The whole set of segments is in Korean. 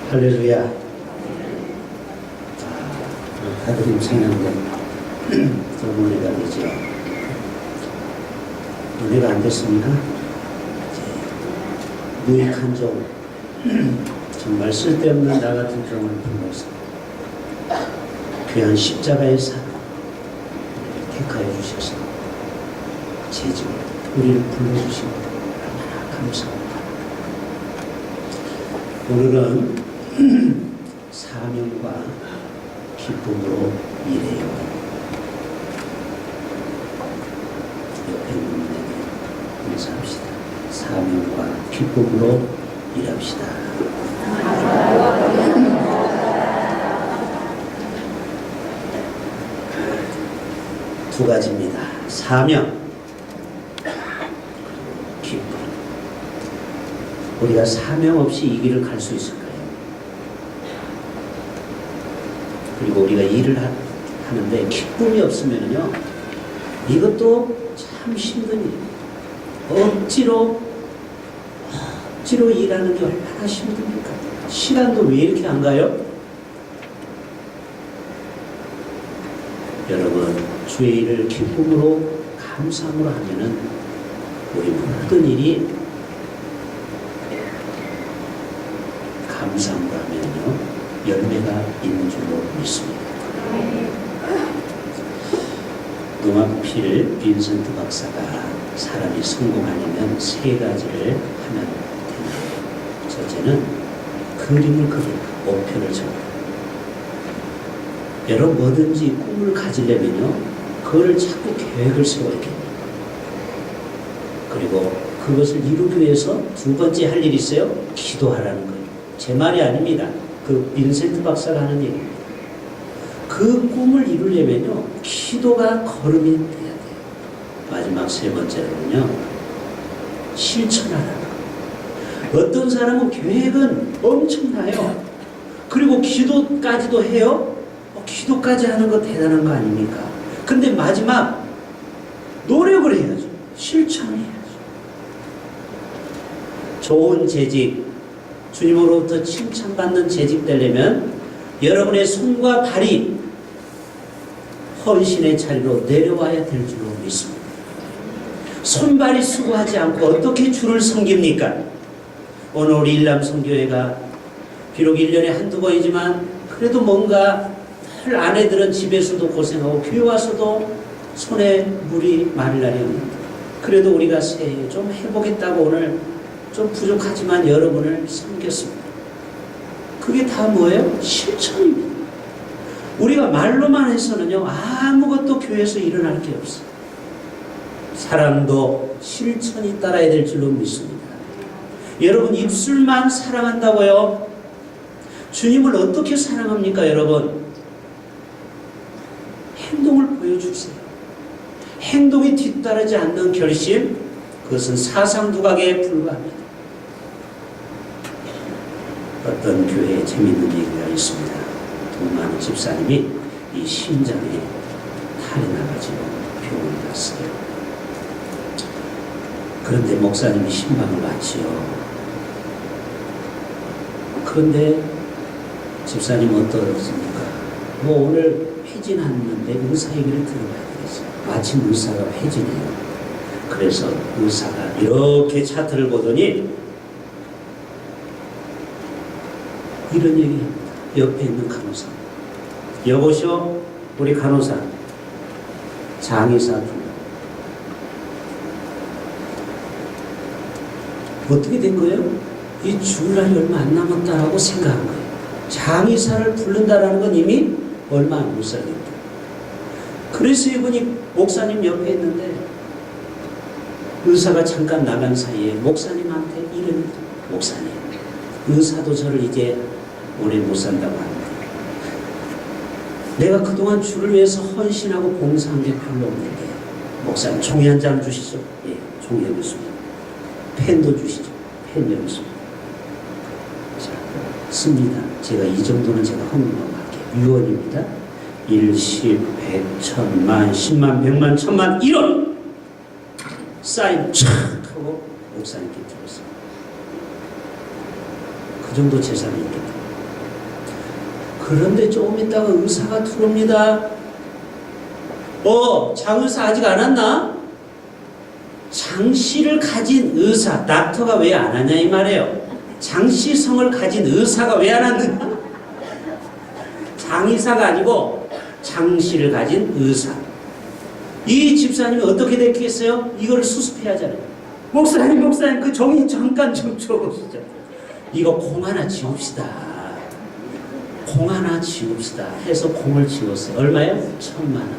할렐루야. 하드림 찬양대 너무 은혜가 되죠. 은혜가 안 됐습니다. 무익한 종, 정말 쓸데없는 나 같은 종을 불러서 귀한 십자가의 사 택하여 주셔서 제집 우리를 불러주신 것 얼마나 감사합니다. 오늘은 사명과 기쁨으로 일해요. 옆에 있는 분에게 인사합시다. 사명과 기쁨으로 일합시다. 두 가지입니다. 사명, 기쁨. 우리가 사명 없이 이 길을 갈 수 있을까요? 그리고 우리가 일을 하는데 기쁨이 없으면요, 이것도 참 힘든 일이에요. 억지로 일하는 게 얼마나 힘듭니까? 시간도 왜 이렇게 안 가요? 여러분, 주의 일을 기쁨으로 감사함으로 하면은 우리 모든 일이 감사함으로 하면요 열매가 있는 줄로 믿습니다. 노마필 빈센트 박사가 사람이 성공하려면 세 가지를 하면 됩니다. 첫째는 그림을 그린다. 목표를 정한다. 여러분, 뭐든지 꿈을 가지려면요, 그걸 자꾸 계획을 세워야 됩니다. 그리고 그것을 이루기 위해서 두 번째 할 일이 있어요. 기도하라는 거예요. 제 말이 아닙니다. 그 빈센트 박사가 하는 얘기입니다. 그 꿈을 이루려면요, 기도가 걸음이 돼야 돼요. 마지막 세 번째로는요, 실천하라는 거예요. 어떤 사람은 계획은 엄청나요. 그리고 기도까지도 해요. 기도까지 하는 거 대단한 거 아닙니까? 근데 마지막 노력을 해야죠. 실천을 해야죠. 좋은 재직, 주님으로부터 칭찬받는 재직 되려면 여러분의 손과 발이 헌신의 자리로 내려와야 될 줄로 믿습니다. 손발이 수고하지 않고 어떻게 주를 섬깁니까? 오늘 우리 일남선교회가 비록 1년에 한두 번이지만 그래도 뭔가 늘 아내들은 집에서도 고생하고 교회 와서도 손에 물이 마를 날이 없는데, 그래도 우리가 새해 좀 해보겠다고 오늘 좀 부족하지만 여러분을 섬겼습니다. 그게 다 뭐예요? 실천입니다. 우리가 말로만 해서는요, 아무것도 교회에서 일어날 게 없어요. 사랑도 실천이 따라야 될 줄로 믿습니다. 여러분, 입술만 사랑한다고요? 주님을 어떻게 사랑합니까, 여러분? 행동을 보여주세요. 행동이 뒤따르지 않는 결심, 그것은 사상 두각에 불과합니다. 어떤 교회에 재미있는 얘기가 있습니다. 동만 집사님이 이 심장에 탈이 나가지고 병원에 갔어요. 그런데 목사님이 신방을 마치요. 그런데 집사님 어떻습니까? 뭐 오늘 회진하는데 의사 얘기를 들어봐야 되겠어요. 마침 의사가 회진해요. 그래서 의사가 이렇게 차트를 보더니 이런 얘기합니다. 옆에 있는 간호사, 여보시오, 우리 간호사 장의사 불러. 어떻게 된 거예요? 이 죽을 날이 얼마 안 남았다라고 생각한 거예요. 장의사를 부른다라는 건 이미 얼마 안 못 살겠다. 그래서 이분이 목사님 옆에 있는데 의사가 잠깐 나간 사이에 목사님한테 이릅니다. 목사님, 의사도 저를 이제 오래 못 산다고 합니다. 내가 그동안 주를 위해서 헌신하고 봉사한 게 별로 없는데 목사님 종이 한 장 주시죠. 예, 종이 여기 있습니다. 펜도 주시죠. 펜 여기 있습니다. 자, 씁니다. 제가 이 정도는 제가 헌금하고 할게요. 유언입니다. 1, 10, 100, 1000만, 10만, 100만, 1000만, 1원! 사인 촥 하고 목사님께 드렸어요. 그 정도 재산이 있겠다. 그런데 조금 있다가 의사가 들어옵니다. 장의사 아직 안 왔나? 장씨를 가진 의사, 닥터가 왜 안 왔냐 이 말이에요. 장씨성을 가진 의사가 왜 안 왔느냐? 장의사가 아니고 장씨를 가진 의사. 이 집사님이 어떻게 됐겠어요? 이거를 수습해야 하잖아요. 목사님 그 종이 잠깐 좀 줘보시죠. 이거 공 하나 지웁시다. 공 하나 지웁시다 해서 공을 지웠어요. 얼마요? 1,000만 원.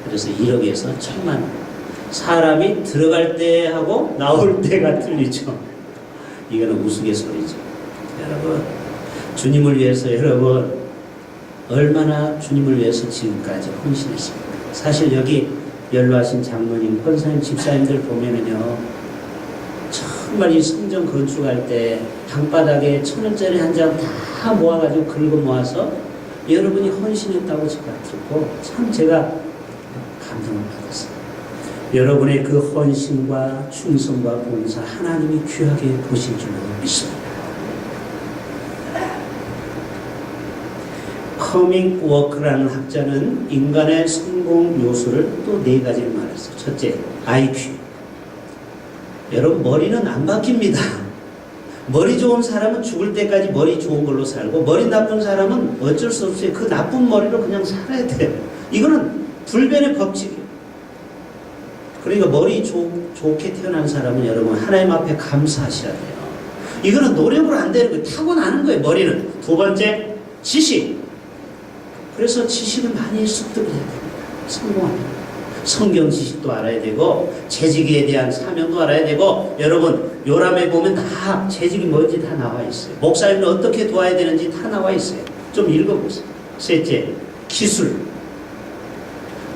그래서 1억에서 1,000만 원. 사람이 들어갈 때하고 나올 때가 틀리죠. 이거는 우스갯소리죠. 여러분, 주님을 위해서 여러분 얼마나 주님을 위해서 지금까지 헌신했습니까? 사실 여기 연로하신 장로님, 권사님, 집사님들 보면은요, 정말 이 성전 건축할 때 방바닥에 1,000원짜리 한 장 다 모아가지고 긁어 모아서 여러분이 헌신했다고 제가 듣고 참 제가 감동을 받았어요. 여러분의 그 헌신과 충성과 봉사 하나님이 귀하게 보실 줄로 믿습니다. 커밍워크라는 학자는 인간의 성공 요소를 또 4가지를 말했어요. 첫째, IQ. 여러분, 머리는 안 바뀝니다. 머리 좋은 사람은 죽을 때까지 머리 좋은 걸로 살고, 머리 나쁜 사람은 어쩔 수 없어요. 그 나쁜 머리로 그냥 살아야 돼요. 이거는 불변의 법칙이에요. 그러니까 머리 좋게 태어난 사람은 여러분 하나님 앞에 감사하셔야 돼요. 이거는 노력으로 안 되는 거예요. 타고나는 거예요, 머리는. 2번째, 지식. 그래서 지식을 많이 습득해야 됩니다. 성공합니다. 성경 지식도 알아야 되고 재직에 대한 사명도 알아야 되고, 여러분 요람에 보면 다 재직이 뭔지 다 나와 있어요. 목사님은 어떻게 도와야 되는지 다 나와 있어요. 좀 읽어보세요. 셋째, 기술.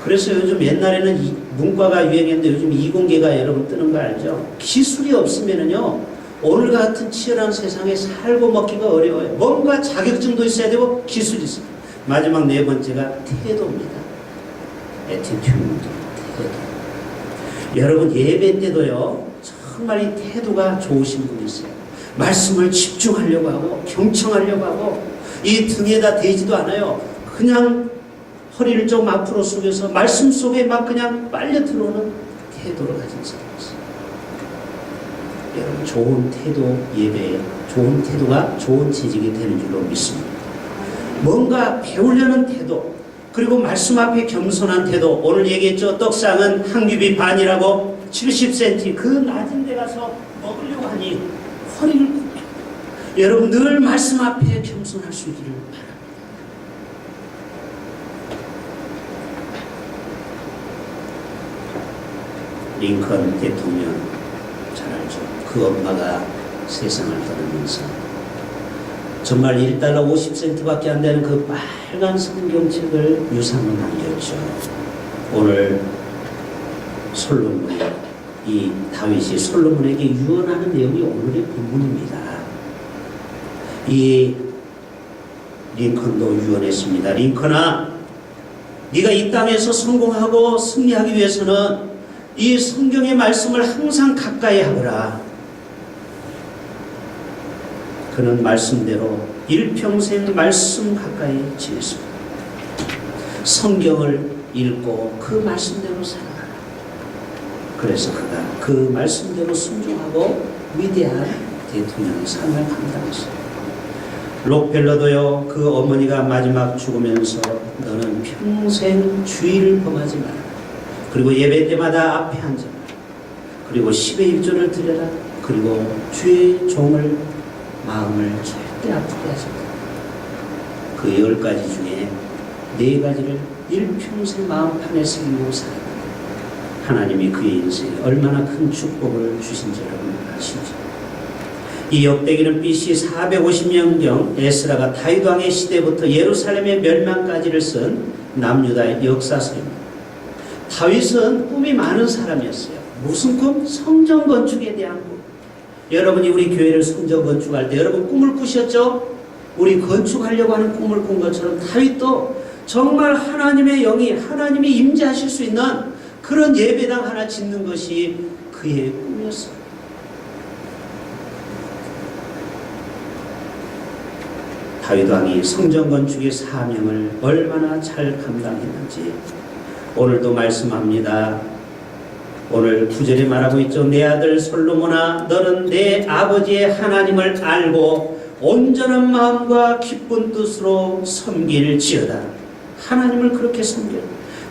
그래서 요즘 옛날에는 문과가 유행했는데 요즘 이공계가 여러분 뜨는 거 알죠? 기술이 없으면은요, 오늘 같은 치열한 세상에 살고 먹기가 어려워요. 뭔가 자격증도 있어야 되고 기술이 있어요. 마지막 4번째가 태도입니다. 애티튜드. 여러분 예배 때도요, 정말 이 태도가 좋으신 분이 있어요. 말씀을 집중하려고 하고 경청하려고 하고 이 등에다 대지도 않아요. 그냥 허리를 좀 앞으로 숙여서 말씀 속에 막 그냥 빨려 들어오는 태도를 가진 사람이 있어요. 여러분, 좋은 태도 예배에 좋은 태도가 좋은 재직이 되는 줄로 믿습니다. 뭔가 배우려는 태도, 그리고 말씀 앞에 겸손한 태도. 오늘 얘기했죠. 떡상은 한 규비 반이라고 70cm 그 낮은 데 가서 먹으려고 하니 허리를 굽혀. 여러분 늘 말씀 앞에 겸손할 수 있기를 바랍니다. 링컨 대통령 잘 알죠. 그 엄마가 세상을 떠나면서 정말 1달러 50센트밖에 안 되는 그 빨간 성경책을 유산으로 남겼죠. 오늘 솔로몬, 이 다윗이 솔로몬에게 유언하는 내용이 오늘의 본문입니다. 이 링컨도 유언했습니다. 링컨아, 네가 이 땅에서 성공하고 승리하기 위해서는 이 성경의 말씀을 항상 가까이 하거라. 그는 말씀대로 일평생 말씀 가까이 지냈습니다. 성경을 읽고 그 말씀대로 살아가라. 그래서 그가 그 말씀대로 순종하고 위대한 대통령의 삶을 감당했어요. 록펠러도요, 그 어머니가 마지막 죽으면서 너는 평생 주의를 범하지 마라. 그리고 예배 때마다 앞에 앉아라. 그리고 10의 1조를 드려라. 그리고 주의 종을 마음을 절대 아프게 하지 마라. 그 10가지 중에 4가지를 일평생 마음판에 새기고 살아라. 하나님이 그의 인생에 얼마나 큰 축복을 주신지 여러분 아시죠? 이 역대기는 BC 450년경 에스라가 다윗 왕의 시대부터 예루살렘의 멸망까지를 쓴 남유다의 역사서입니다. 다윗은 꿈이 많은 사람이었어요. 무슨 꿈? 성전 건축에 대한 꿈. 여러분이 우리 교회를 성전 건축할 때 여러분 꿈을 꾸셨죠? 우리 건축하려고 하는 꿈을 꾼 것처럼 다윗도 정말 하나님의 영이, 하나님이 임재하실 수 있는 그런 예배당 하나 짓는 것이 그의 꿈이었어요. 다윗 왕이 성전 건축의 사명을 얼마나 잘 감당했는지 오늘도 말씀합니다. 오늘 9절에 말하고 있죠. 내 아들 솔로몬아, 너는 내 아버지의 하나님을 알고 온전한 마음과 기쁜 뜻으로 섬길지어다. 하나님을 그렇게 섬겨.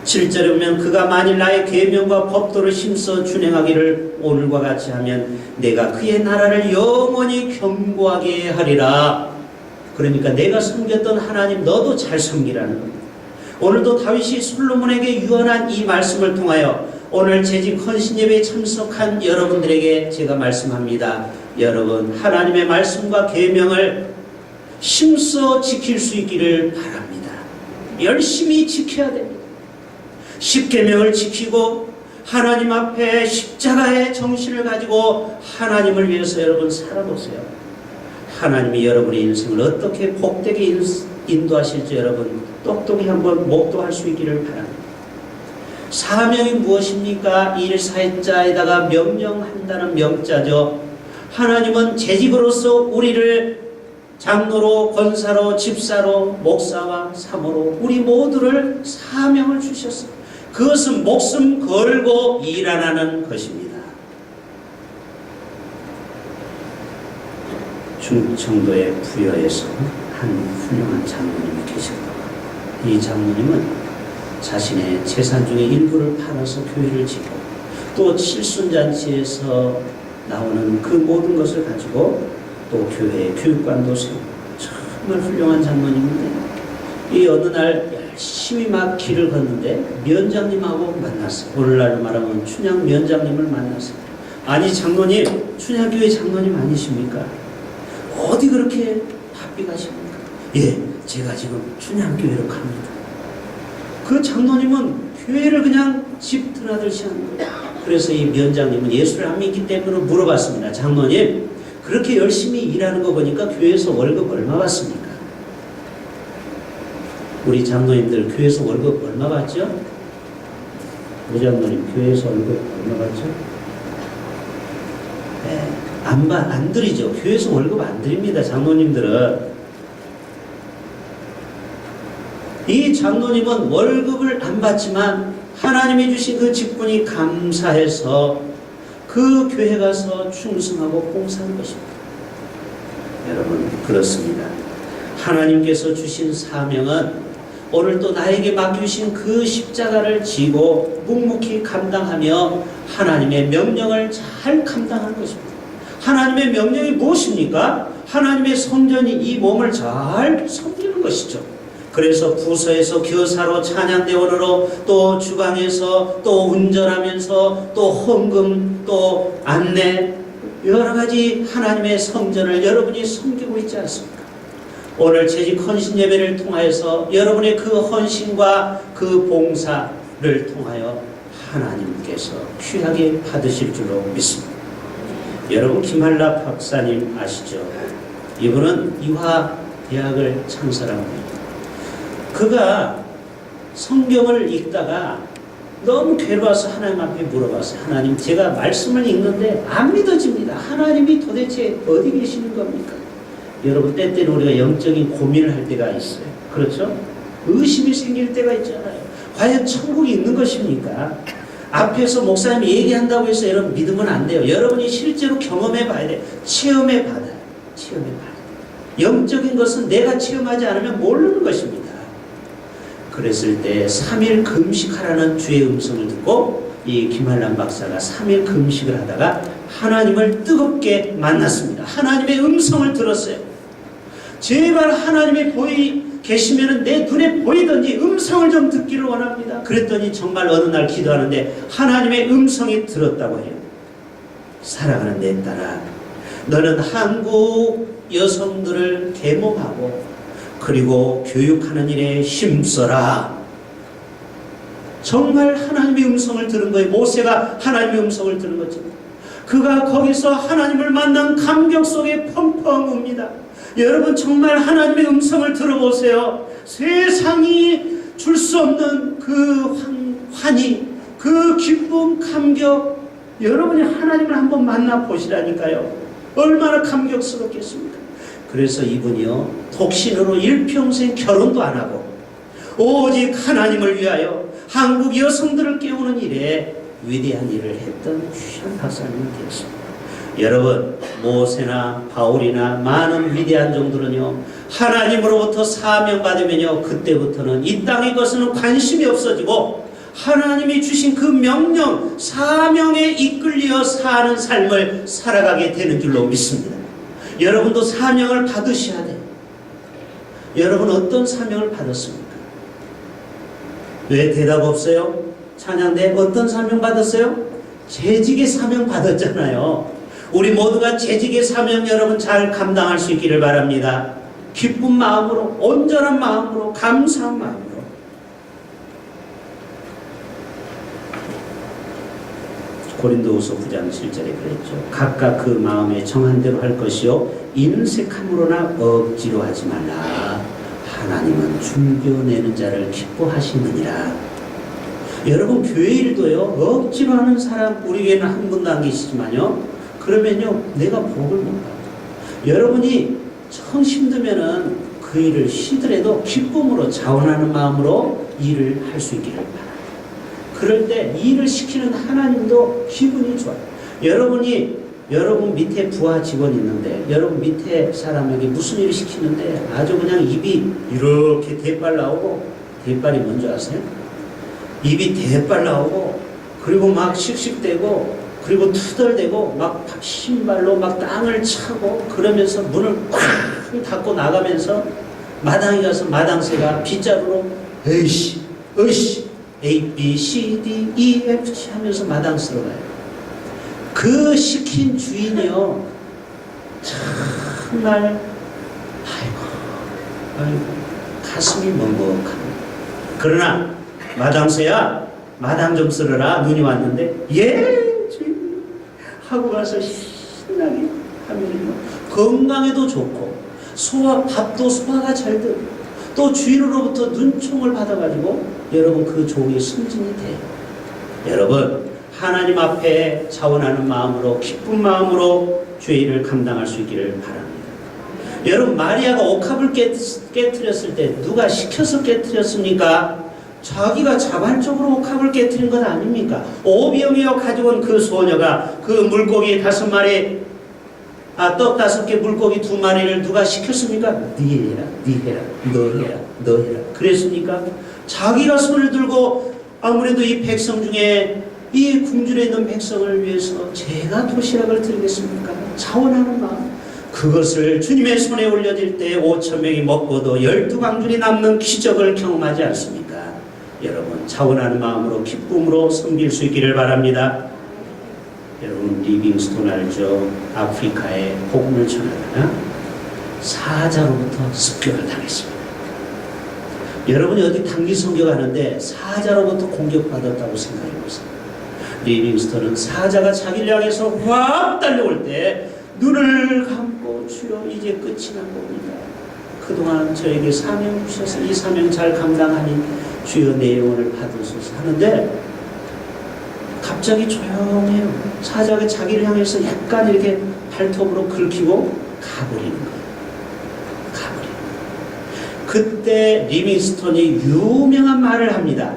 7절에 보면 그가 만일 나의 계명과 법도를 힘써 준행하기를 오늘과 같이 하면 내가 그의 나라를 영원히 견고하게 하리라. 그러니까 내가 섬겼던 하나님 너도 잘 섬기라는 겁니다. 오늘도 다윗이 솔로몬에게 유언한 이 말씀을 통하여 오늘 재직 헌신 예배에 참석한 여러분들에게 제가 말씀합니다. 여러분, 하나님의 말씀과 계명을 힘써 지킬 수 있기를 바랍니다. 열심히 지켜야 됩니다. 십계명을 지키고 하나님 앞에 십자가의 정신을 가지고 하나님을 위해서 여러분 살아보세요. 하나님이 여러분의 인생을 어떻게 복되게 인도하실지 여러분 똑똑히 한번 목도할 수 있기를 바랍니다. 사명이 무엇입니까? 일사회자에다가 명령한다는 명자죠. 하나님은 재직으로서 우리를 장로로, 권사로, 집사로, 목사와 사모로 우리 모두를 사명을 주셨습니다. 그것은 목숨 걸고 일하라는 것입니다. 충청도의 부여에서 한 훌륭한 장로님이 계셨다고 합니다. 이 장로님은 자신의 재산 중에 일부를 팔아서 교회를 짓고 또 칠순잔치에서 나오는 그 모든 것을 가지고 또 교회의 교육관도 세우고 정말 훌륭한 장로님인데 이 어느 날 열심히 막 길을 걷는데 면장님하고 만났어요. 오늘날로 말하면 춘향 면장님을 만났어요. 아니 장로님, 춘향교회 장로님 아니십니까? 어디 그렇게 바삐 가십니까? 예, 제가 지금 춘향교회로 갑니다. 그 장로님은 교회를 그냥 집 드나들지 않는 거예요. 그래서 이 면장님은 예수를 안 믿기 때문에 물어봤습니다. 장로님, 그렇게 열심히 일하는 거 보니까 교회에서 월급 얼마 받습니까? 우리 장로님들 교회에서 월급 얼마 받죠? 우리 장로님 교회에서 월급 얼마 받죠? 네, 안 드리죠. 교회에서 월급 안 드립니다. 장로님들은. 이 장로님은 월급을 안 받지만 하나님이 주신 그 직분이 감사해서 그 교회 가서 충성하고 봉사하는 것입니다. 여러분, 그렇습니다. 하나님께서 주신 사명은 오늘 또 나에게 맡기신 그 십자가를 지고 묵묵히 감당하며 하나님의 명령을 잘 감당하는 것입니다. 하나님의 명령이 무엇입니까? 하나님의 성전이 이 몸을 잘 섬기는 것이죠. 그래서 부서에서 교사로 찬양대원으로 또 주방에서 또 운전하면서 또 헌금 또 안내 여러 가지 하나님의 성전을 여러분이 섬기고 있지 않습니까? 오늘 재직 헌신 예배를 통하여서 여러분의 그 헌신과 그 봉사를 통하여 하나님께서 귀하게 받으실 줄로 믿습니다. 여러분, 김한라 박사님 아시죠? 이분은 이화대학을 창설합니다. 그가 성경을 읽다가 너무 괴로워서 하나님 앞에 물어봤어요. 하나님, 제가 말씀을 읽는데 안 믿어집니다. 하나님이 도대체 어디 계시는 겁니까? 여러분, 때때로 우리가 영적인 고민을 할 때가 있어요. 그렇죠? 의심이 생길 때가 있잖아요. 과연 천국이 있는 것입니까? 앞에서 목사님이 얘기한다고 해서 여러분 믿으면 안 돼요. 여러분이 실제로 경험해 봐야 돼요. 체험해 봐야 돼요. 체험해 봐야 돼요. 영적인 것은 내가 체험하지 않으면 모르는 것입니다. 그랬을 때 3일 금식하라는 주의 음성을 듣고 이 김한란 박사가 3일 금식을 하다가 하나님을 뜨겁게 만났습니다. 하나님의 음성을 들었어요. 제발 하나님이 계시면 내 눈에 보이든지 음성을 좀 듣기를 원합니다. 그랬더니 정말 어느 날 기도하는데 하나님의 음성이 들었다고 해요. 사랑하는 내 딸아, 너는 한국 여성들을 계몽하고 그리고 교육하는 일에 힘써라. 정말 하나님의 음성을 들은 거예요. 모세가 하나님의 음성을 들은 거죠. 그가 거기서 하나님을 만난 감격 속에 펑펑 웁니다. 여러분, 정말 하나님의 음성을 들어보세요. 세상이 줄 수 없는 그 환희, 그 기쁨, 감격, 여러분이 하나님을 한번 만나 보시라니까요. 얼마나 감격스럽겠습니까? 그래서 이분이요, 독신으로 일평생 결혼도 안 하고 오직 하나님을 위하여 한국 여성들을 깨우는 일에 위대한 일을 했던 귀한 박사님이 되었습니다. 여러분, 모세나 바울이나 많은 위대한 종들은요, 하나님으로부터 사명받으면요, 그때부터는 이 땅의 것은 관심이 없어지고 하나님이 주신 그 명령, 사명에 이끌려 사는 삶을 살아가게 되는 줄로 믿습니다. 여러분도 사명을 받으셔야 돼요. 여러분 어떤 사명을 받았습니까? 왜 대답 없어요? 찬양대 어떤 사명 받았어요? 재직의 사명 받았잖아요. 우리 모두가 재직의 사명 여러분 잘 감당할 수 있기를 바랍니다. 기쁜 마음으로, 온전한 마음으로, 감사한 마음으로. 고린도후서 9장 7절에 그랬죠. 각각 그 마음에 정한 대로 할 것이요 인색함으로나 억지로 하지 말라. 하나님은 줄겨내는 자를 기뻐하시느니라. 여러분, 교회 일도요, 억지로 하는 사람 우리 교회는 한 분도 안 계시지만요, 그러면요 내가 복을 못 받아요. 여러분이 정 힘들면은 그 일을 쉬더라도 기쁨으로 자원하는 마음으로 일을 할 수 있기를 바랍니다. 그럴 때 일을 시키는 하나님도 기분이 좋아요. 여러분 밑에 부하 직원이 있는데 여러분 밑에 사람에게 무슨 일을 시키는데 아주 그냥 입이 이렇게 대빨 나오고, 대빨이 뭔지 아세요? 입이 대빨 나오고, 그리고 막 씩씩대고, 그리고 투덜대고, 막 신발로 막 땅을 차고, 그러면서 문을 꽉 닫고 나가면서 마당에 가서 마당새가 빗자루로 에이씨 A, B, C, D, E, F, G 하면서 마당 쓸어 가요. 그 시킨 주인이요, 정말 아이고 가슴이 먹먹합니다. 그러나 마당새야 마당 좀 쓸어라, 눈이 왔는데 예 주인 하고 가서 신나게 하면 건강에도 좋고 밥도 소화가 잘 되고 또 주인으로부터 눈총을 받아가지고 여러분 그 종이 승진이 돼요. 여러분, 하나님 앞에 자원하는 마음으로, 기쁜 마음으로 주의 일을 감당할 수 있기를 바랍니다. 여러분, 마리아가 옥합을 깨트렸을 때 누가 시켜서 깨트렸습니까? 자기가 자발적으로 옥합을 깨트린 것 아닙니까? 오병이어 가지고 온 그 소녀가 그 물고기 5마리, 떡 5개, 물고기 2마리를 누가 시켰습니까? 네 해라, 너 해라. 그랬습니까? 자기가 손을 들고 아무래도 이 백성 중에 이 궁전에 있는 백성을 위해서 제가 도시락을 드리겠습니까? 자원하는 마음. 그것을 주님의 손에 올려질 때 5,000명이 먹고도 12광줄이 남는 기적을 경험하지 않습니까? 여러분, 자원하는 마음으로 기쁨으로 섬길 수 있기를 바랍니다. 여러분, 리빙스톤 알죠? 아프리카에 복음을 전하다가 사자로부터 습격을 당했습니다. 여러분이 어디 단기 선교가는데 사자로부터 공격받았다고 생각해보세요. 리빙스턴은 사자가 자기를 향해서 확 달려올 때 눈을 감고 주여 이제 끝이 난 겁니다. 그동안 저에게 사명 주셔서 이 사명 잘 감당하니 주여 내 영혼을 받으소서 하는데 갑자기 조용해요. 사자가 자기를 향해서 약간 이렇게 발톱으로 긁히고 가버리는 거예요. 그때 리빙스턴이 유명한 말을 합니다.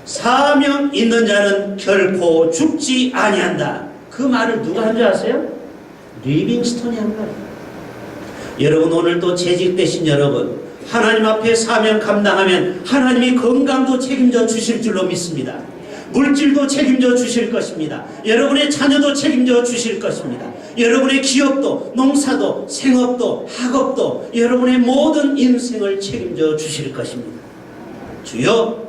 사명 있는 자는 결코 죽지 아니한다. 그 말을 누가 한 줄 아세요? 리빙스턴이 한 말이에요. 여러분, 오늘도 재직되신 여러분, 하나님 앞에 사명 감당하면 하나님이 건강도 책임져 주실 줄로 믿습니다. 물질도 책임져 주실 것입니다. 여러분의 자녀도 책임져 주실 것입니다. 여러분의 기업도, 농사도, 생업도, 학업도, 여러분의 모든 인생을 책임져 주실 것입니다. 주여,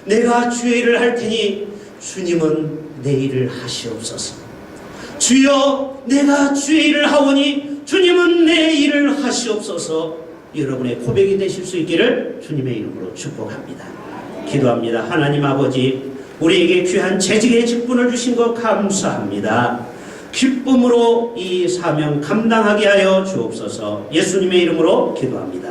내가 주의 일을 할 테니 주님은 내 일을 하시옵소서. 주여, 내가 주의 일을 하오니 주님은 내 일을 하시옵소서. 여러분의 고백이 되실 수 있기를 주님의 이름으로 축복합니다. 기도합니다. 하나님 아버지, 우리에게 귀한 재직의 직분을 주신 것 감사합니다. 기쁨으로 이 사명 감당하게 하여 주옵소서. 예수님의 이름으로 기도합니다.